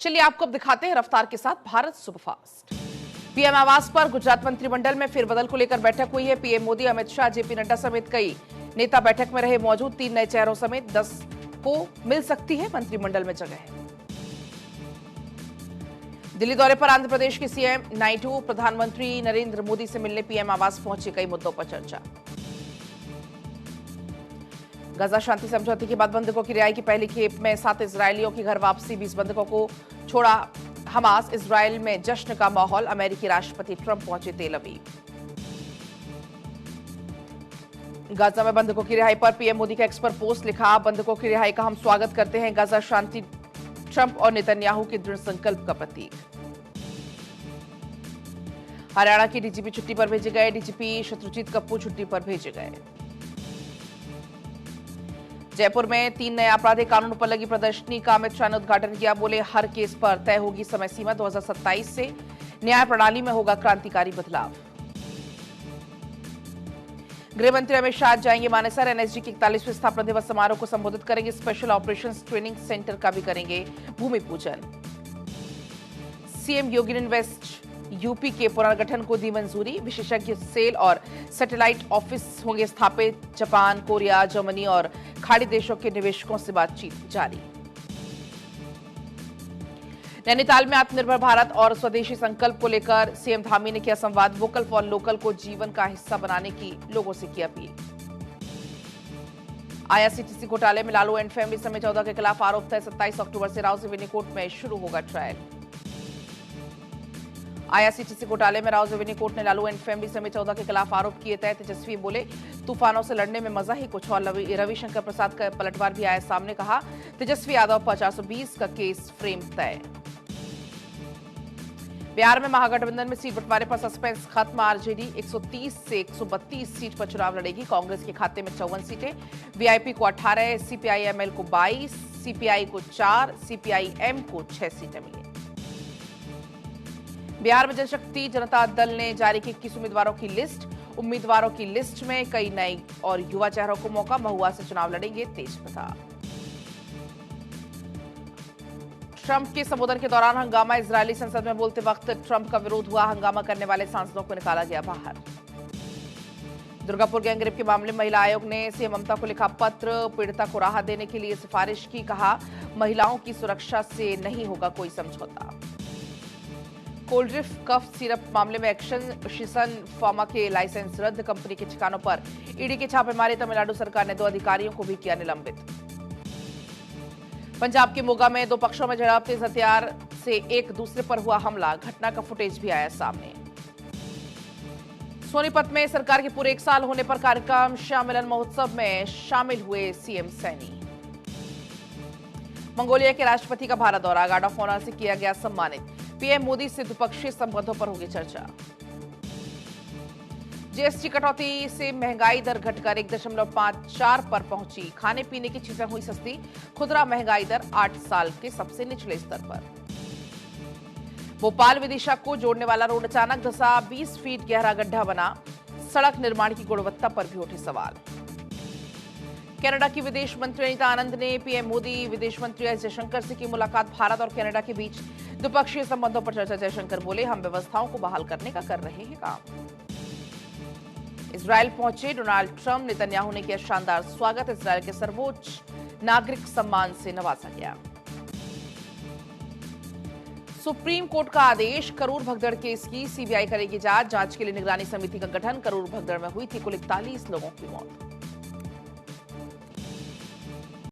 चलिए आपको अब दिखाते हैं रफ्तार के साथ भारत सुपरफास्ट। पीएम आवास पर गुजरात मंत्रिमंडल में फेरबदल को लेकर बैठक हुई है। पीएम मोदी, अमित शाह, जेपी नड्डा समेत कई नेता बैठक में रहे मौजूद। 3 नए चेहरों समेत 10 को मिल सकती है मंत्रिमंडल में जगह। दिल्ली दौरे पर आंध्र प्रदेश के सीएम नायडू प्रधानमंत्री नरेंद्र मोदी से मिलने पीएम आवास पहुंचे। कई मुद्दों पर चर्चा। गजा शांति समझौते के बाद बंधकों की रिहाई की पहली खेप में 7 इजरायलियों की घर वापसी। 20 बंधकों को छोड़ा हमास। इजरायल में जश्न का माहौल। अमेरिकी राष्ट्रपति ट्रंप पहुंचे तेल अवीव। गाजा में बंधकों की रिहाई पर पीएम मोदी का एक्स पर पोस्ट लिखा, बंधकों की रिहाई का हम स्वागत करते हैं। गाजा शांति ट्रंप और नेतन्याहू के दृढ़ संकल्प का प्रतीक। हरियाणा के डीजीपी छुट्टी पर भेजे गए। डीजीपी शत्रुजीत कप्पू छुट्टी पर भेजे गए। जयपुर में 3 नए आपराधिक कानून पर लगी प्रदर्शनी का अमित शाह ने उद्घाटन किया। बोले, हर केस पर तय होगी समय सीमा। 2027 से न्याय प्रणाली में होगा क्रांतिकारी बदलाव। गृह मंत्री अमित शाह जाएंगे मानेसर। एनएसजी के 41वें स्थापना दिवस समारोह को संबोधित करेंगे। स्पेशल ऑपरेशंस ट्रेनिंग सेंटर का भी करेंगे भूमि पूजन। सीएम योगी ने इन्वेस्ट यूपी के पुनर्गठन को दी मंजूरी। विशेषज्ञ सेल और सैटेलाइट ऑफिस होंगे स्थापित। जापान, कोरिया, जर्मनी और खाड़ी देशों के निवेशकों से बातचीत जारी। नैनीताल में आत्मनिर्भर भारत और स्वदेशी संकल्प को लेकर सीएम धामी ने किया संवाद। वोकल फॉर लोकल को जीवन का हिस्सा बनाने की लोगों से की अपील। आईआरसीटीसी घोटाले में लालू एंड फैमिली समेत 14 के खिलाफ आरोप थे। 27 अक्टूबर से राउज़ कोर्ट में शुरू होगा ट्रायल। आईआरसीटीसी घोटाले में राउज़ कोर्ट ने लालू एंड फैमिली समेत 14 के खिलाफ आरोप किए थे। तेजस्वी बोले, तूफानों से लड़ने में मजा ही कुछ और। रविशंकर प्रसाद का पलटवार भी आया सामने। कहा, तेजस्वी यादव पर 420 का केस फ्रेम तय। बिहार में महागठबंधन में सीट बंटवारे पर सस्पेंस खत्म। आरजेडी 130 से 132 सीट पर चुनाव लड़ेगी। कांग्रेस के खाते में 54 सीटें। वीआईपी को 18, सीपीआईएमएल को 22, सीपीआई को 4, सीपीआईएम को 6 सीटें मिली। बिहार में जनशक्ति जनता दल ने जारी की 21 उम्मीदवारों की लिस्ट। उम्मीदवारों की लिस्ट में कई नए और युवा चेहरों को मौका। महुआ से चुनाव लड़ेंगे तेज प्रताप। ट्रंप के संबोधन के दौरान हंगामा। इजरायली संसद में बोलते वक्त ट्रंप का विरोध हुआ। हंगामा करने वाले सांसदों को निकाला गया बाहर। दुर्गापुर गैंगरेप के मामले में महिला आयोग ने सीएम ममता को लिखा पत्र। पीड़िता को राहत देने के लिए सिफारिश की। कहा, महिलाओं की सुरक्षा से नहीं होगा कोई समझौता। कोल्ड्रिफ कफ सिरप मामले में एक्शन। शिसन फार्मा के लाइसेंस रद्द। कंपनी के ठिकानों पर ईडी की छापेमारी। तमिलनाडु सरकार ने 2 अधिकारियों को भी किया निलंबित। पंजाब के मोगा में 2 पक्षों में झड़प। तेज हथियार से एक दूसरे पर हुआ हमला। घटना का फुटेज भी आया सामने। सोनीपत में सरकार के पूरे 1 साल होने पर कार्यक्रम। श्याम मिलन महोत्सव में शामिल हुए सीएम सैनी। मंगोलिया के राष्ट्रपति का भारत दौरा। गार्ड ऑफ ऑनर से किया गया सम्मानित। पीएम मोदी से द्विपक्षीय संबंधों पर होगी चर्चा। जीएसटी कटौती से महंगाई दर घटकर 1.54 पर पहुंची। खाने पीने की चीजें हुई सस्ती। खुदरा महंगाई दर 8 साल के सबसे निचले स्तर पर। भोपाल विदिशा को जोड़ने वाला रोड अचानक धंसा। 20 फीट गहरा गड्ढा बना। सड़क निर्माण की गुणवत्ता पर भी उठे सवाल। कनाडा की विदेश मंत्री अनीता आनंद ने पीएम मोदी, विदेश मंत्री एस जयशंकर से की मुलाकात। भारत और कनाडा के बीच द्विपक्षीय संबंधों पर चर्चा। जयशंकर बोले, हम व्यवस्थाओं को बहाल करने का कर रहे हैं काम। इजरायल पहुंचे डोनाल्ड ट्रंप। नेतन्याहू ने किया शानदार स्वागत। इजरायल के सर्वोच्च नागरिक सम्मान से नवाजा गया। सुप्रीम कोर्ट का आदेश। करूर भगदड़ केस की सीबीआई करेगी जांच। जांच के लिए निगरानी समिति का गठन। करूर भगदड़ में हुई थी कुल 41 लोगों की मौत।